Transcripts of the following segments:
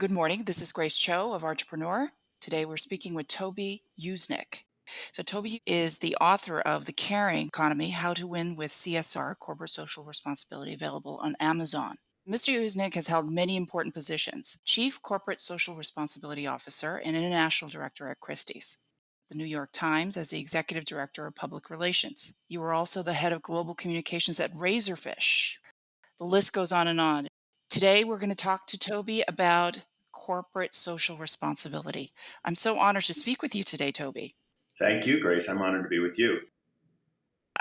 Good morning. This is Grace Cho of Entrepreneur. Today we're speaking with Toby Usnik. So, Toby is the author of The Caring Economy: How to Win with CSR, Corporate Social Responsibility, available on Amazon. Mr. Usnik has held many important positions: Chief Corporate Social Responsibility Officer and International Director at Christie's, the New York Times as the Executive Director of Public Relations. You were also the head of global communications at Razorfish. The list goes on and on. Today, we're going to talk to Toby about corporate social responsibility. I'm so honored to speak with you today, Toby. Thank you, Grace. I'm honored to be with you.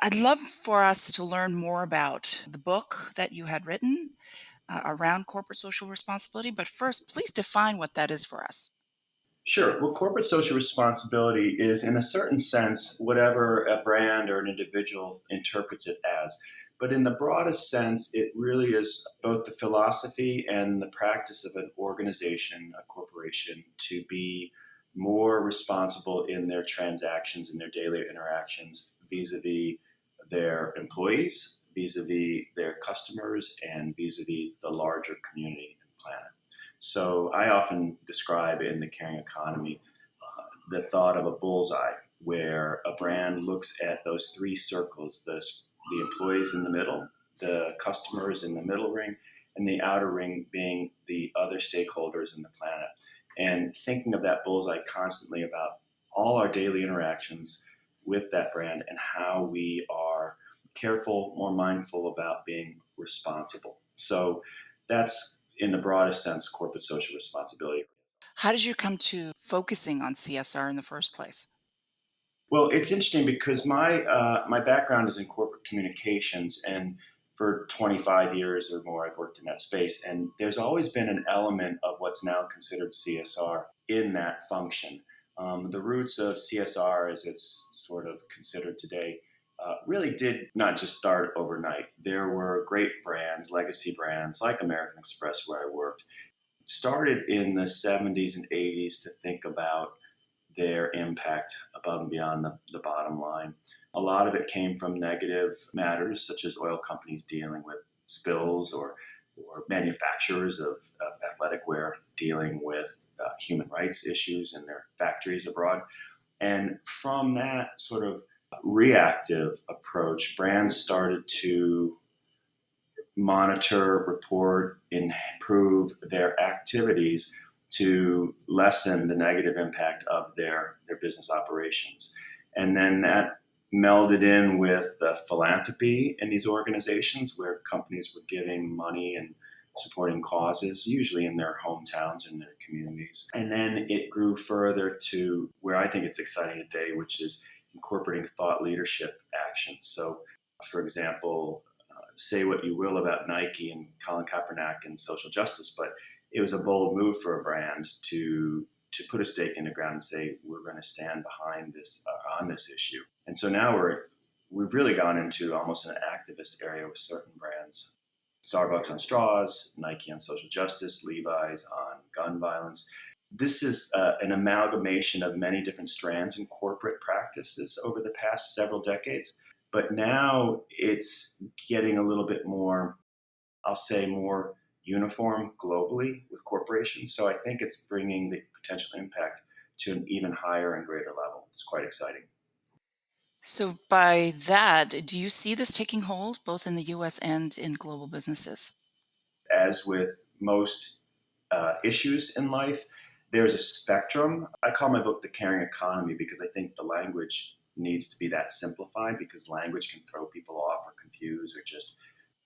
I'd love for us to learn more about the book that you had written around corporate social responsibility. But first, please define what that is for us. Sure. Well, corporate social responsibility is, in a certain sense, whatever a brand or an individual interprets it as. But in the broadest sense, it really is both the philosophy and the practice of an organization, a corporation, to be more responsible in their transactions and their daily interactions vis a vis their employees, vis a vis their customers, and vis a vis the larger community and planet. So I often describe in the caring economy the thought of a bullseye where a brand looks at those three circles, the employees in the middle, the customers in the middle ring, and the outer ring being the other stakeholders in the planet. And thinking of that bullseye constantly about all our daily interactions with that brand and how we are careful, more mindful about being responsible. So that's, in the broadest sense, corporate social responsibility. How did you come to focusing on CSR in the first place? Well, it's interesting because my background is in corporate communications, and for 25 years or more, I've worked in that space. And there's always been an element of what's now considered CSR in that function. The roots of CSR, as it's sort of considered today, really did not just start overnight. There were great brands, legacy brands like American Express, where I worked, started in the 70s and 80s to think about their impact above and beyond the bottom line. A lot of it came from negative matters, such as oil companies dealing with spills, or manufacturers of athletic wear dealing with human rights issues in their factories abroad. And from that sort of reactive approach, brands started to monitor, report, improve their activities to lessen the negative impact of their business operations. And then that melded in with the philanthropy in these organizations where companies were giving money and supporting causes, usually in their hometowns and their communities. And then it grew further to where I think it's exciting today, which is incorporating thought leadership actions. So, for example, say what you will about Nike and Colin Kaepernick and social justice, but it was a bold move for a brand to put a stake in the ground and say we're going to stand behind this on this issue. And so now we've really gone into almost an activist area with certain brands. Starbucks on straws, Nike on social justice, Levi's on gun violence. This is an amalgamation of many different strands in corporate practices over the past several decades. But now it's getting a little bit more, I'll say, more uniform globally with corporations. So I think it's bringing the potential impact to an even higher and greater level. It's quite exciting. So, by that, do you see this taking hold both in the US and in global businesses? As with most issues in life, there's a spectrum. I call my book The Caring Economy because I think the language needs to be that simplified because language can throw people off or confuse or just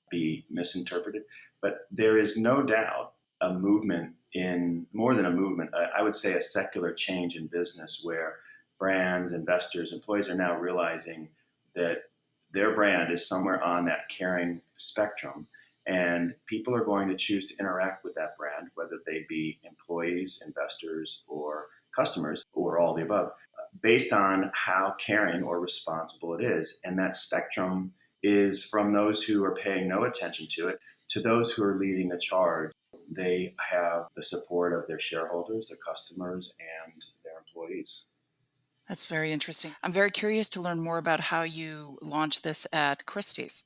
be misinterpreted. But there is no doubt a movement, in more than a movement, I would say a secular change in business where brands, investors, employees are now realizing that their brand is somewhere on that caring spectrum. And people are going to choose to interact with that brand, whether they be employees, investors, or customers, or all the above, based on how caring or responsible it is. And that spectrum is from those who are paying no attention to it to those who are leading the charge. They have the support of their shareholders, their customers, and their employees. That's very interesting. I'm very curious to learn more about how you launched this at Christie's.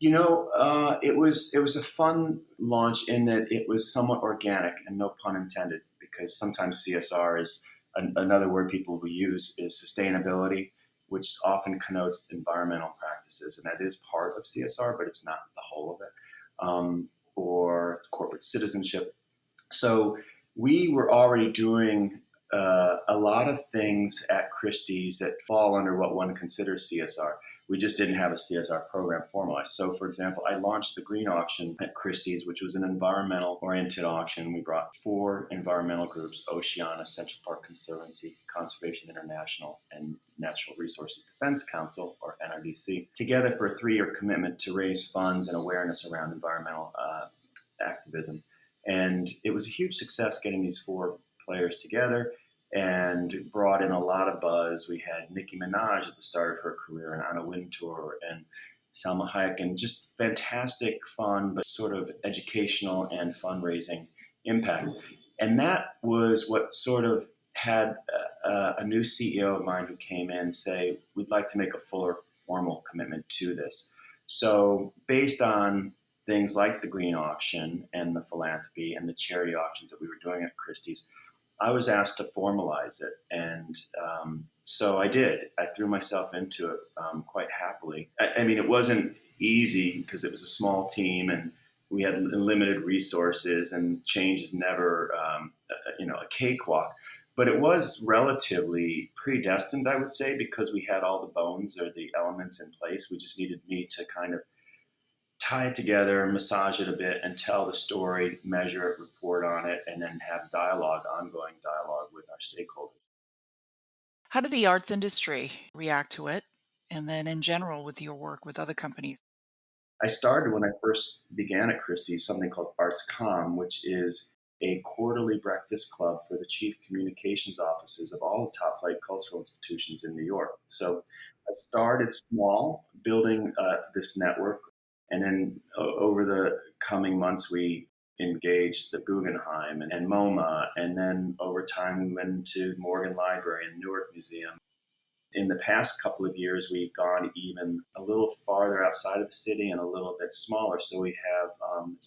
It was a fun launch in that it was somewhat organic, and no pun intended, because sometimes CSR is another word people will use is sustainability, which often connotes environmental practices, and that is part of CSR, but it's not the whole of it, or corporate citizenship. So we were already doing a lot of things at Christie's that fall under what one considers CSR. We just didn't have a CSR program formalized. So, for example, I launched the green auction at Christie's, which was an environmental oriented auction. We brought four environmental groups: Oceana, Central Park Conservancy, Conservation International, and Natural Resources Defense Council, or NRDC, together for a 3-year commitment to raise funds and awareness around environmental activism. And it was a huge success getting these four players together and brought in a lot of buzz. We had Nicki Minaj at the start of her career and Anna Wintour and Salma Hayek, and just fantastic fun, but sort of educational and fundraising impact. And that was what sort of had a new CEO of mine who came in say, we'd like to make a fuller formal commitment to this. So, based on things like the green auction and the philanthropy and the charity auctions that we were doing at Christie's, I was asked to formalize it. And so I did. I threw myself into it quite happily. I mean, it wasn't easy because it was a small team and we had limited resources, and change is never, a cakewalk. But it was relatively predestined, I would say, because we had all the bones or the elements in place. We just needed me to kind of tie it together, massage it a bit, and tell the story, measure it, report on it, and then have dialogue, ongoing dialogue with our stakeholders. How did the arts industry react to it? And then in general with your work with other companies? I started when I first began at Christie's something called ArtsCom, which is a quarterly breakfast club for the chief communications officers of all the top flight cultural institutions in New York. So I started small, building this network, and then over the coming months, we engaged the Guggenheim and MoMA, and then over time, we went into Morgan Library and Newark Museum. In the past couple of years, we've gone even a little farther outside of the city and a little bit smaller. So we have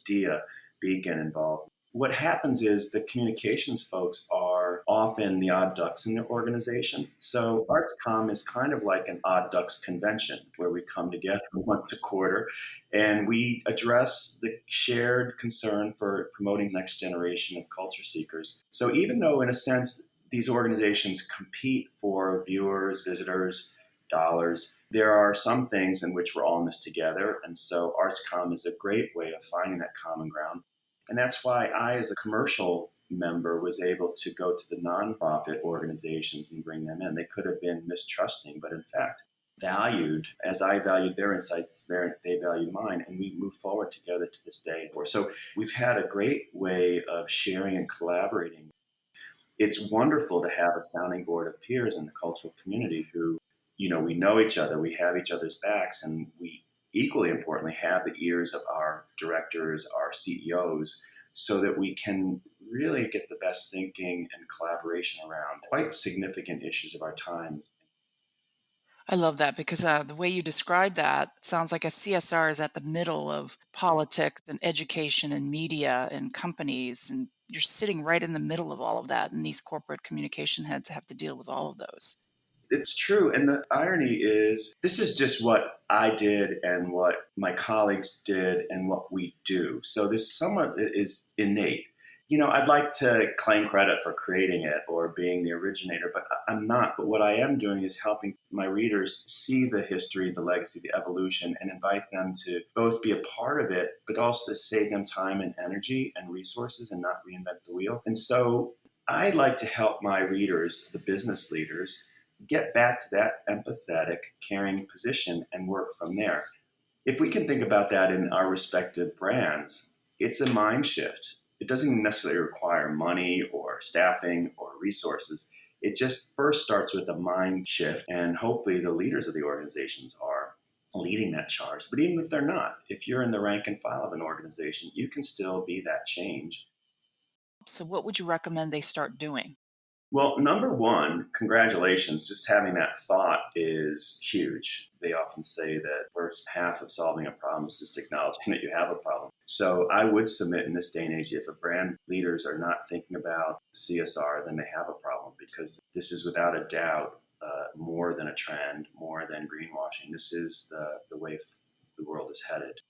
DIA, Beacon, involved. What happens is the communications folks are often the odd ducks in the organization. So ArtsCom is kind of like an odd ducks convention where we come together once a quarter and we address the shared concern for promoting the next generation of culture seekers. So even though, in a sense, these organizations compete for viewers, visitors, dollars, there are some things in which we're all in this together. And so ArtsCom is a great way of finding that common ground. And that's why I, as a commercial member, was able to go to the nonprofit organizations and bring them in. They could have been mistrusting, but in fact, valued as I valued their insights, they valued mine, and we move forward together to this day. So we've had a great way of sharing and collaborating. It's wonderful to have a sounding board of peers in the cultural community who, we know each other, we have each other's backs, and we equally importantly have the ears of our directors, our CEOs, so that we can really get the best thinking and collaboration around quite significant issues of our time. I love that because the way you describe that sounds like a CSR is at the middle of politics and education and media and companies. And you're sitting right in the middle of all of that. And these corporate communication heads have to deal with all of those. It's true. And the irony is, this is just what I did and what my colleagues did and what we do. So this somewhat is innate. I'd like to claim credit for creating it or being the originator, but I'm not. But what I am doing is helping my readers see the history, the legacy, the evolution, and invite them to both be a part of it, but also to save them time and energy and resources and not reinvent the wheel. And so I'd like to help my readers, the business leaders, get back to that empathetic, caring position and work from there. If we can think about that in our respective brands, it's a mind shift. It doesn't necessarily require money or staffing or resources. It just first starts with a mind shift, and hopefully the leaders of the organizations are leading that charge. But even if they're not, if you're in the rank and file of an organization, you can still be that change. So, what would you recommend they start doing? Well, number one, congratulations. Just having that thought is huge. They often say that first half of solving a problem is just acknowledging that you have a problem. So I would submit in this day and age, if a brand leaders are not thinking about CSR, then they have a problem because this is without a doubt more than a trend, more than greenwashing. This is the way the world is headed.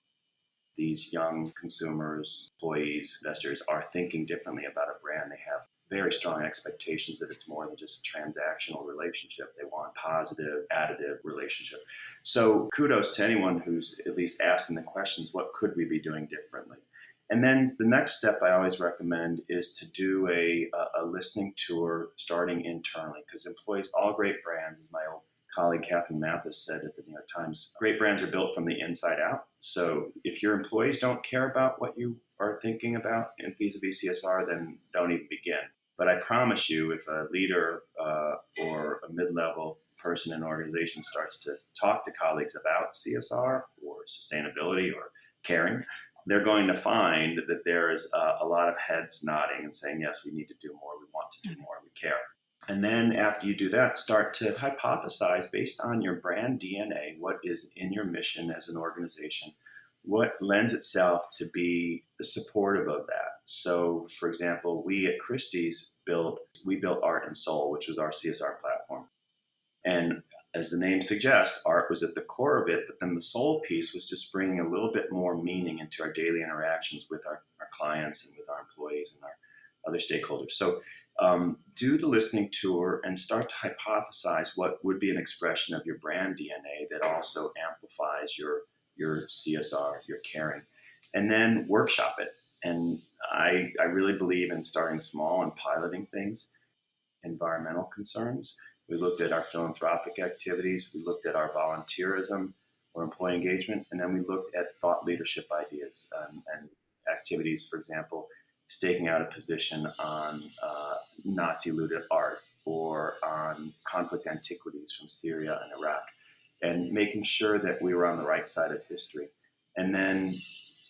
These young consumers, employees, investors are thinking differently about a brand. They have very strong expectations that it's more than just a transactional relationship. They want positive, additive relationship. So kudos to anyone who's at least asking the questions, what could we be doing differently? And then the next step I always recommend is to do a listening tour starting internally because employees, all great brands, as my old colleague Catherine Mathis said at the New York Times, great brands are built from the inside out. So if your employees don't care about what you are thinking about in vis-a-vis CSR, then don't even begin. But I promise you, if a leader or a mid-level person in an organization starts to talk to colleagues about CSR or sustainability or caring, they're going to find that there is a lot of heads nodding and saying, yes, we need to do more, we want to do more, we care. And then after you do that, start to hypothesize based on your brand DNA, what is in your mission as an organization, what lends itself to be supportive of that. So, for example, we at Christie's built Art and Soul, which was our CSR platform. And as the name suggests, art was at the core of it, but then the soul piece was just bringing a little bit more meaning into our daily interactions with our clients and with our employees and our other stakeholders. So do the listening tour and start to hypothesize what would be an expression of your brand DNA that also amplifies your CSR, your caring, and then workshop it. And I really believe in starting small and piloting things environmental concerns. We looked at our philanthropic activities. We looked at our volunteerism or employee engagement. And then we looked at thought leadership ideas and activities, for example, staking out a position on Nazi looted art or on conflict antiquities from Syria and Iraq and making sure that we were on the right side of history. And then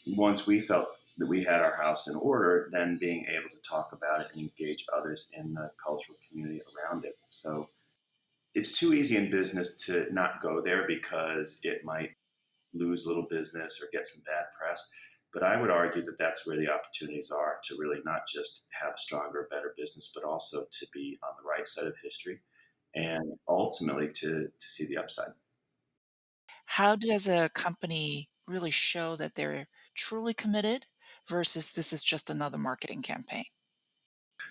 once we felt that we had our house in order, then being able to talk about it and engage others in the cultural community around it. So it's too easy in business to not go there because it might lose a little business or get some bad press. But I would argue that that's where the opportunities are to really not just have a stronger, better business, but also to be on the right side of history and ultimately to see the upside. How does a company really show that they're truly committed versus this is just another marketing campaign?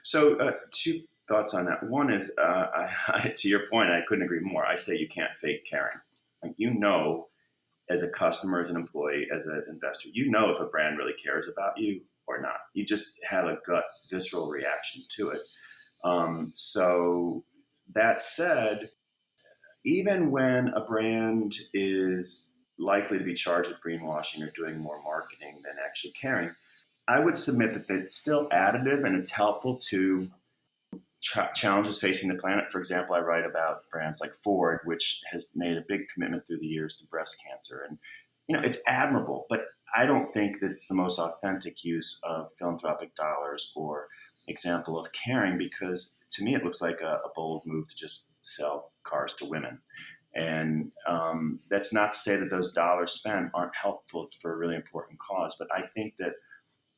So, two thoughts on that. One is, to your point, I couldn't agree more. I say you can't fake caring. Like, as a customer, as an employee, as an investor, you know if a brand really cares about you or not. You just have a gut, visceral reaction to it. So, that said, even when a brand is likely to be charged with greenwashing or doing more marketing than actually caring, I would submit that it's still additive and it's helpful to challenges facing the planet. For example, I write about brands like Ford, which has made a big commitment through the years to breast cancer, and it's admirable. But I don't think that it's the most authentic use of philanthropic dollars or example of caring because to me it looks like a bold move to just sell cars to women. And that's not to say that those dollars spent aren't helpful for a really important cause, but I think that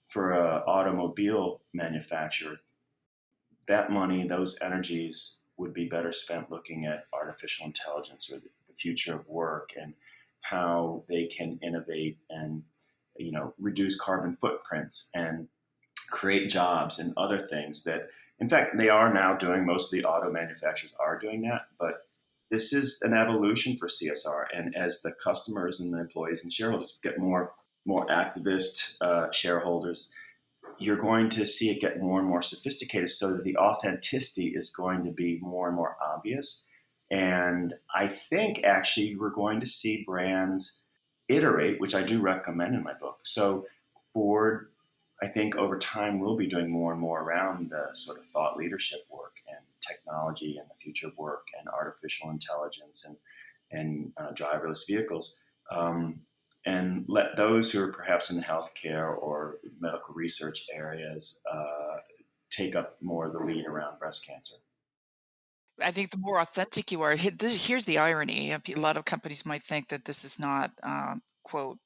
for an automobile manufacturer, that money, those energies would be better spent looking at artificial intelligence or the future of work and how they can innovate and reduce carbon footprints and create jobs and other things that in fact they are now doing. Most of the auto manufacturers are doing that, but this is an evolution for CSR, and as the customers and the employees and shareholders get more activist shareholders, you're going to see it get more and more sophisticated so that the authenticity is going to be more and more obvious. And I think actually we're going to see brands iterate, which I do recommend in my book. So Ford, I think over time will be doing more and more around the sort of thought leadership work and technology and the future of work and artificial intelligence and driverless vehicles. And let those who are perhaps in healthcare or medical research areas take up more of the lead around breast cancer. I think the more authentic you are, here's the irony. A lot of companies might think that this is not, quote,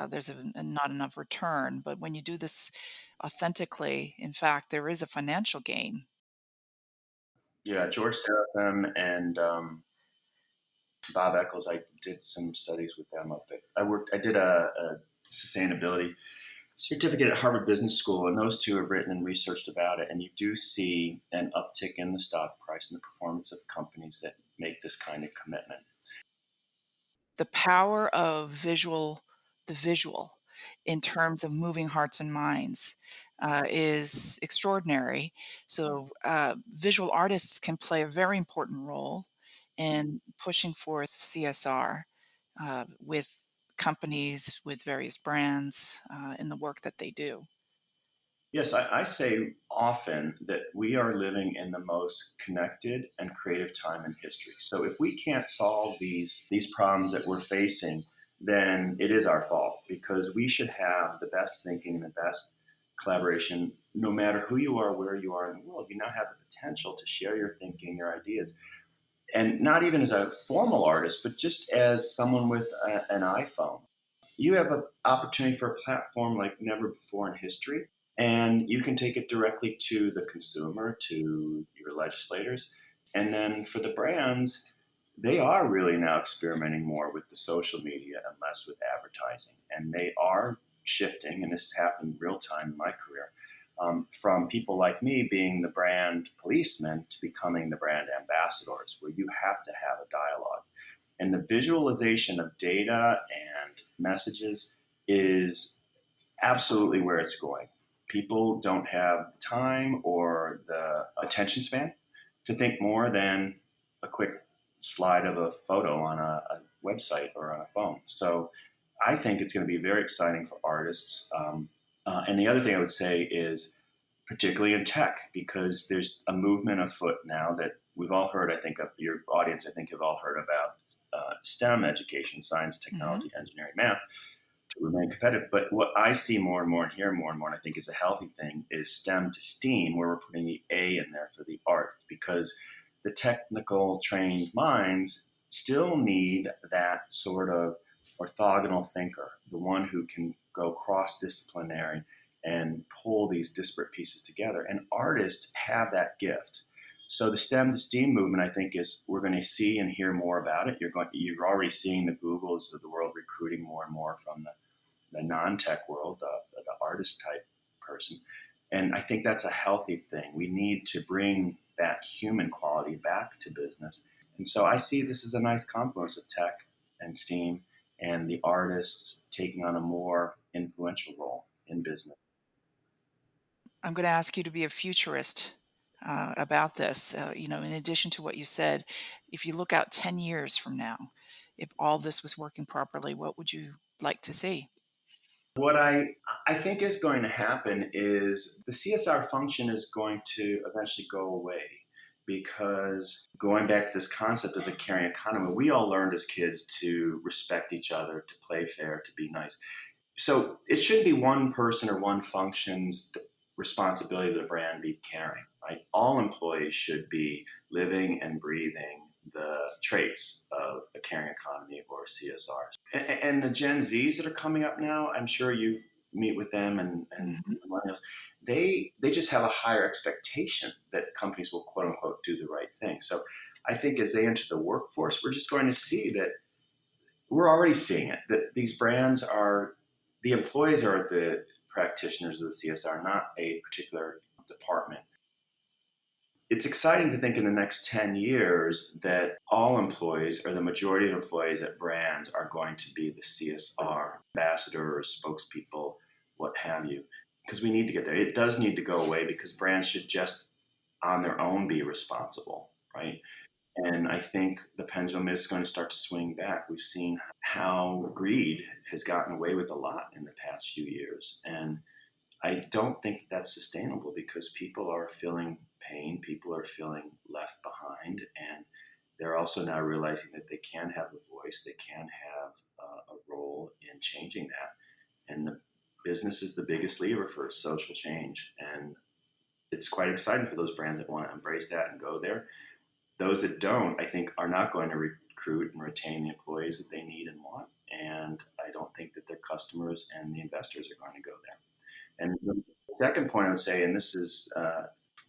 there's not enough return. But when you do this authentically, in fact, there is a financial gain. Yeah, George Seraphim and Bob Eccles. I did some studies with them up at. I did a sustainability certificate at Harvard Business School, and those two have written and researched about it. And you do see an uptick in the stock price and the performance of companies that make this kind of commitment. The power of the visual in terms of moving hearts and minds, is extraordinary. So, visual artists can play a very important role in pushing forth CSR, with companies, with various brands, in the work that they do. Yes, I say often that we are living in the most connected and creative time in history. So if we can't solve these problems that we're facing, then it is our fault because we should have the best thinking and the best collaboration, no matter who you are, where you are in the world. You now have the potential to share your thinking, your ideas, and not even as a formal artist, but just as someone with an iPhone. You have an opportunity for a platform like never before in history, and you can take it directly to the consumer, to your legislators, and then for the brands, they are really now experimenting more with the social media and less with advertising, and they are shifting, and this happened real time in my career. From people like me being the brand policeman to becoming the brand ambassadors, where you have to have a dialogue. And the visualization of data and messages is absolutely where it's going. People don't have the time or the attention span to think more than a quick slide of a photo on a website or on a phone. So I think it's going to be very exciting for artists. And the other thing I would say is, particularly in tech, because there's a movement afoot now that we've all heard. I think of your audience, I think have all heard about STEM education, science, Mhm. technology, engineering, math, to remain competitive. But what I see more and more and hear more and more, and I think is a healthy thing, is STEM to STEAM, where we're putting the A in there for the art, because the technical trained minds still need that sort of orthogonal thinker, the one who can go cross disciplinary and pull these disparate pieces together. And artists have that gift. So the STEM to STEAM movement, I think, is we're going to see and hear more about it. You're already seeing the Googles of the world recruiting more and more from the non-tech world, the artist type person. And I think that's a healthy thing. We need to bring that human quality back to business. And so I see this as a nice confluence of tech and STEAM and the artists taking on a more influential role in business. I'm gonna ask you to be a futurist, about this. In addition to what you said, if you look out 10 years from now, if all this was working properly, what would you like to see? What I think is going to happen is the CSR function is going to eventually go away because going back to this concept of the caring economy, we all learned as kids to respect each other, to play fair, to be nice. So it shouldn't be one person or one function's responsibility of the brand be caring. Right? All employees should be living and breathing the traits of a caring economy or CSR. And the Gen Zs that are coming up now, I'm sure you meet with them and Mhm. millennials. They just have a higher expectation that companies will quote unquote do the right thing. So I think as they enter the workforce, we're just going to see that we're already seeing it that these brands are the employees are the practitioners of the CSR, not a particular department. It's exciting to think in the next 10 years that all employees or the majority of employees at brands are going to be the CSR ambassadors, spokespeople, what have you, because we need to get there. It does need to go away because brands should just on their own be responsible, right? And I think the pendulum is going to start to swing back. We've seen how greed has gotten away with a lot in the past few years. And I don't think that's sustainable because people are feeling pain, people are feeling left behind, and they're also now realizing that they can have a voice, they can have a role in changing that. And the business is the biggest lever for social change. And it's quite exciting for those brands that want to embrace that and go there. those that don't, I think, are not going to recruit and retain the employees that they need and want. And I don't think that their customers and the investors are going to go there. And the second point I would say, and this is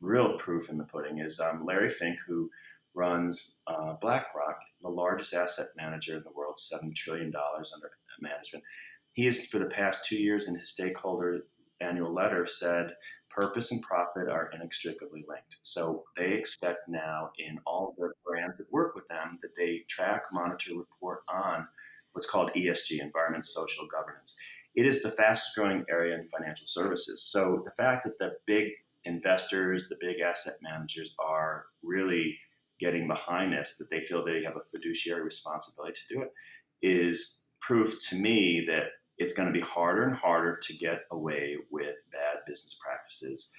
real proof in the pudding, is Larry Fink, who runs BlackRock, the largest asset manager in the world, $7 trillion under management. He has, for the past 2 years, in his stakeholder annual letter, said purpose and profit are inextricably linked. So they expect now in all of their brands that work with them that they track, monitor, report on what's called ESG, environment, social governance. It is the fastest growing area in financial services. So the fact that the big investors, the big asset managers are really getting behind this, that they feel they have a fiduciary responsibility to do it, is proof to me that it's going to be harder and harder to get away with bad business practices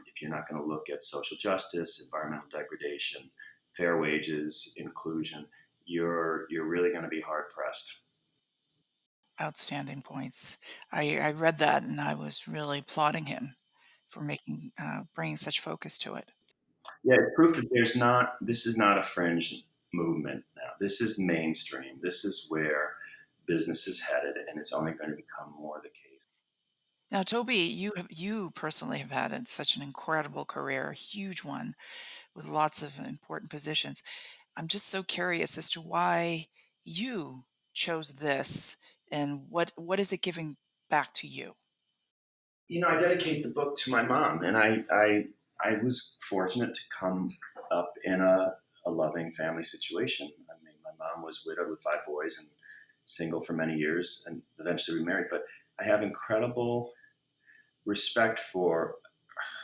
if you're not going to look at social justice, environmental degradation, fair wages, inclusion. You're really going to be hard pressed. Outstanding points. I read that and I was really applauding him for making bringing such focus to it. Yeah, it's proof that there's not. This is not a fringe movement now. This is mainstream. This is where business is headed, and it's only going to become more the case. Now, Toby, you personally have had such an incredible career, a huge one with lots of important positions. I'm just so curious as to why you chose this and what is it giving back to you? I dedicate the book to my mom, and I was fortunate to come up in a loving family situation. I mean, my mom was widowed with 5 boys and single for many years, and eventually remarried. But I have incredible respect for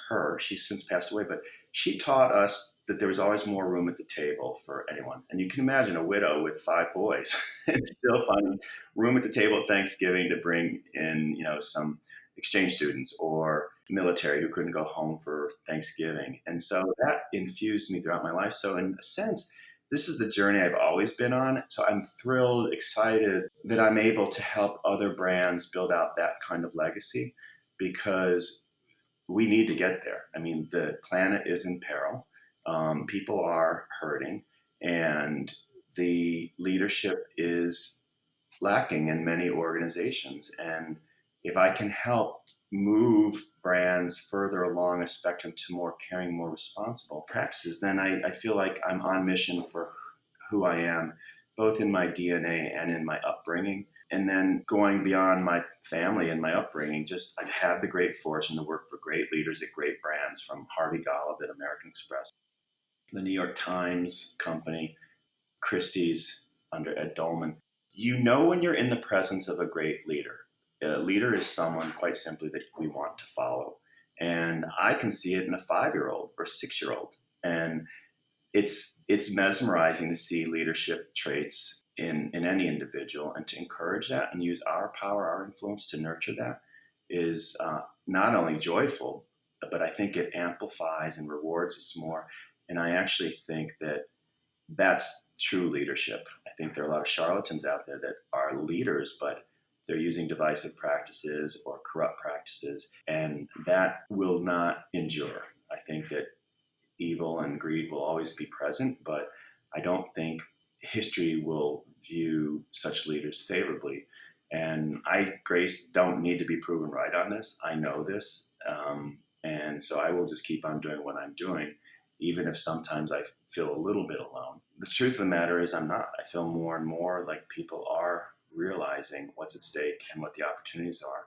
her. She's since passed away, but she taught us that there was always more room at the table for anyone. And you can imagine a widow with 5 boys and still finding room at the table at Thanksgiving to bring in, some exchange students or military who couldn't go home for Thanksgiving. And so that infused me throughout my life. So in a sense, this is the journey I've always been on. So I'm thrilled, excited that I'm able to help other brands build out that kind of legacy because we need to get there. I mean, the planet is in peril. People are hurting, and the leadership is lacking in many organizations. And if I can help move brands further along a spectrum to more caring, more responsible practices, then I feel like I'm on mission for who I am, both in my DNA and in my upbringing. And then going beyond my family and my upbringing, just I've had the great fortune to work for great leaders at great brands, from Harvey Golub at American Express, the New York Times Company, Christie's under Ed Dolman. You know when you're in the presence of a great leader. A leader is someone, quite simply, that we want to follow. And I can see it in a 5-year-old or 6-year-old. And it's mesmerizing to see leadership traits in any individual, and to encourage that and use our power, our influence to nurture that is not only joyful, but I think it amplifies and rewards us more. And I actually think that that's true leadership. I think there are a lot of charlatans out there that are leaders, but they're using divisive practices or corrupt practices, and that will not endure. I think that evil and greed will always be present, but I don't think history will view such leaders favorably. And I, Grace, don't need to be proven right on this. I know this. And so I will just keep on doing what I'm doing, even if sometimes I feel a little bit alone. The truth of the matter is, I'm not. I feel more and more like people are realizing what's at stake and what the opportunities are.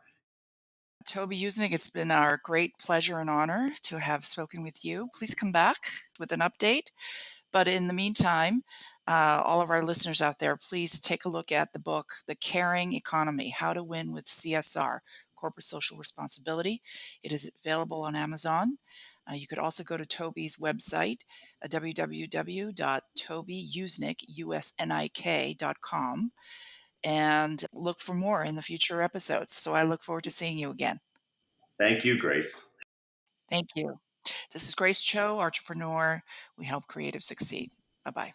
Toby Usnik, it's been our great pleasure and honor to have spoken with you. Please come back with an update. But in the meantime, all of our listeners out there, please take a look at the book, The Caring Economy: How to Win with CSR, Corporate Social Responsibility. It is available on Amazon. You could also go to Toby's website, www.tobyusnik.com, and look for more in the future episodes. So I look forward to seeing you again. Thank you, Grace. Thank you. This is Grace Cho, entrepreneur. We help creatives succeed. Bye bye.